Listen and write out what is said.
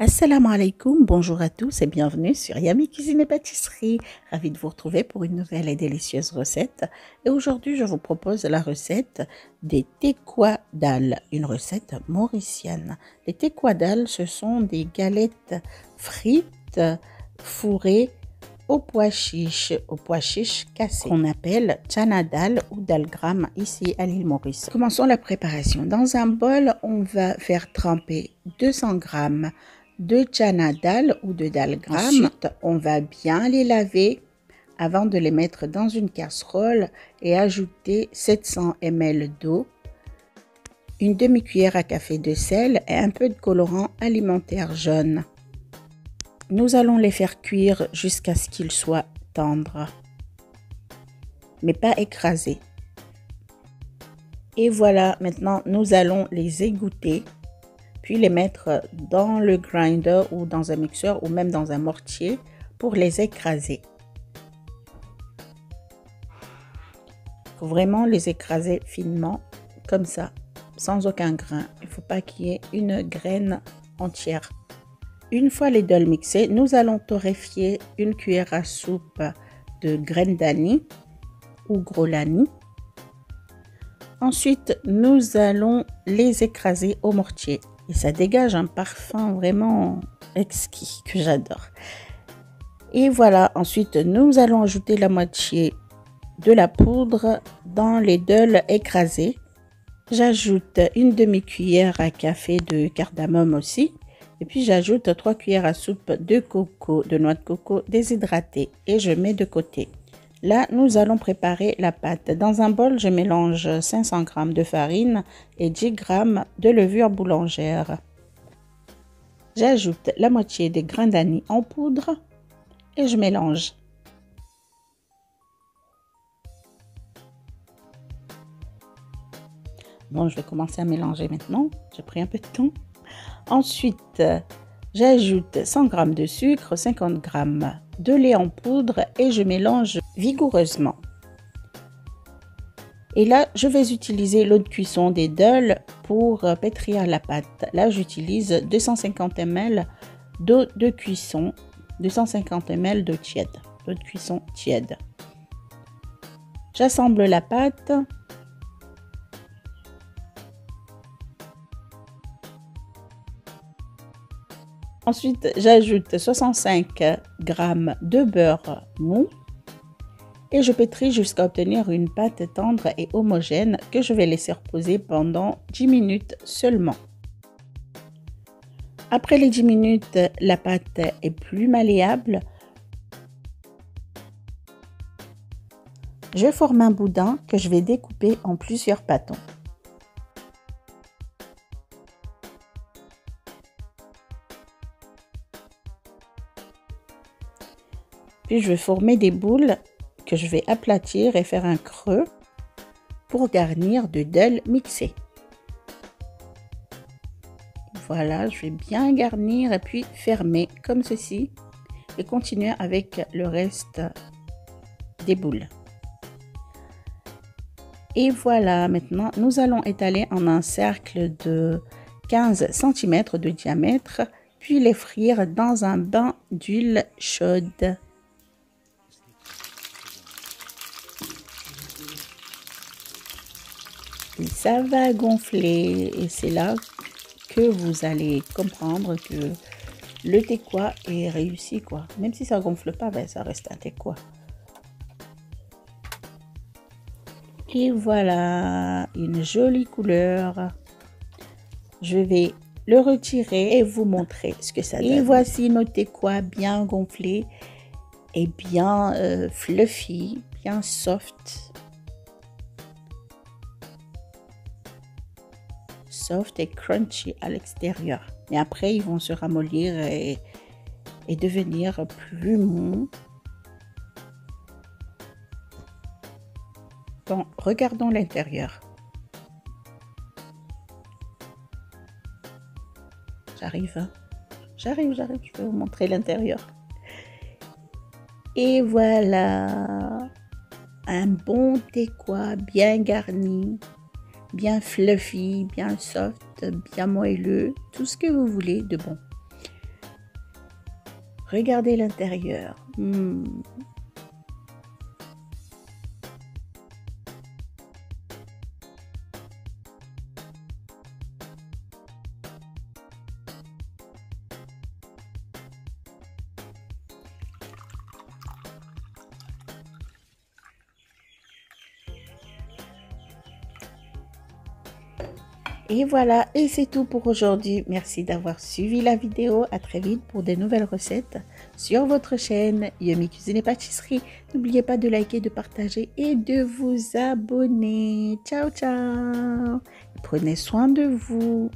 Assalamu alaikum, bonjour à tous et bienvenue sur Yummy Cuisine et Pâtisserie. Ravie de vous retrouver pour une nouvelle et délicieuse recette. Et aujourd'hui, je vous propose la recette des tekwa dal, une recette mauricienne. Les tekwa dal, ce sont des galettes frites fourrées au pois chiche cassé, qu'on appelle chana dal ou dalgram ici à l'île Maurice. Commençons la préparation. Dans un bol, on va faire tremper 200 g de chana dal ou de dalgram. Ensuite, on va bien les laver avant de les mettre dans une casserole et ajouter 700 ml d'eau, une demi-cuillère à café de sel et un peu de colorant alimentaire jaune. Nous allons les faire cuire jusqu'à ce qu'ils soient tendres, mais pas écrasés. Et voilà, maintenant nous allons les égoutter, puis les mettre dans le grinder ou dans un mixeur ou même dans un mortier pour les écraser. Il faut vraiment les écraser finement, comme ça, sans aucun grain. Il ne faut pas qu'il y ait une graine entière. Une fois les dalles mixées, nous allons torréfier une cuillère à soupe de graines d'anis ou gros l'anis. Ensuite, nous allons les écraser au mortier. Et ça dégage un parfum vraiment exquis que j'adore. Et voilà, ensuite, nous allons ajouter la moitié de la poudre dans les dalles écrasées. J'ajoute une demi-cuillère à café de cardamome aussi. Et puis j'ajoute 3 cuillères à soupe de coco, de noix de coco déshydratée et je mets de côté. Là, nous allons préparer la pâte. Dans un bol, je mélange 500 g de farine et 10 g de levure boulangère. J'ajoute la moitié des grains d'anis en poudre et je mélange. Bon, je vais commencer à mélanger maintenant. J'ai pris un peu de temps. Ensuite, j'ajoute 100 g de sucre, 50 g de lait en poudre et je mélange vigoureusement. Et là, je vais utiliser l'eau de cuisson des dalles pour pétrir la pâte. Là, j'utilise 250 ml d'eau de cuisson, 250 ml d'eau tiède, d'eau de cuisson tiède. J'assemble la pâte. Ensuite, j'ajoute 65 g de beurre mou et je pétris jusqu'à obtenir une pâte tendre et homogène que je vais laisser reposer pendant 10 minutes seulement. Après les 10 minutes, la pâte est plus malléable. Je forme un boudin que je vais découper en plusieurs pâtons. Puis je vais former des boules que je vais aplatir et faire un creux pour garnir de dalles mixées. Voilà, je vais bien garnir et puis fermer comme ceci et continuer avec le reste des boules. Et voilà, maintenant nous allons étaler en un cercle de 15 cm de diamètre, puis les frire dans un bain d'huile chaude. Et ça va gonfler et c'est là que vous allez comprendre que le tekwa est réussi quoi. Même si ça gonfle pas, ben ça reste un tekwa. Et voilà, une jolie couleur. Je vais le retirer et vous montrer ce que ça donne. Et voici nos tekwa bien gonflés et bien fluffy, bien soft. Soft et crunchy à l'extérieur. Mais après, ils vont se ramollir et devenir plus mous. Bon, regardons l'intérieur. J'arrive, hein? J'arrive, je vais vous montrer l'intérieur. Et voilà, un bon tekwa bien garni. Bien fluffy, bien soft, bien moelleux, tout ce que vous voulez de bon. Regardez l'intérieur. Et voilà, et c'est tout pour aujourd'hui. Merci d'avoir suivi la vidéo. À très vite pour de nouvelles recettes sur votre chaîne Yummy Cuisine et Pâtisserie. N'oubliez pas de liker, de partager et de vous abonner. Ciao, ciao. Prenez soin de vous.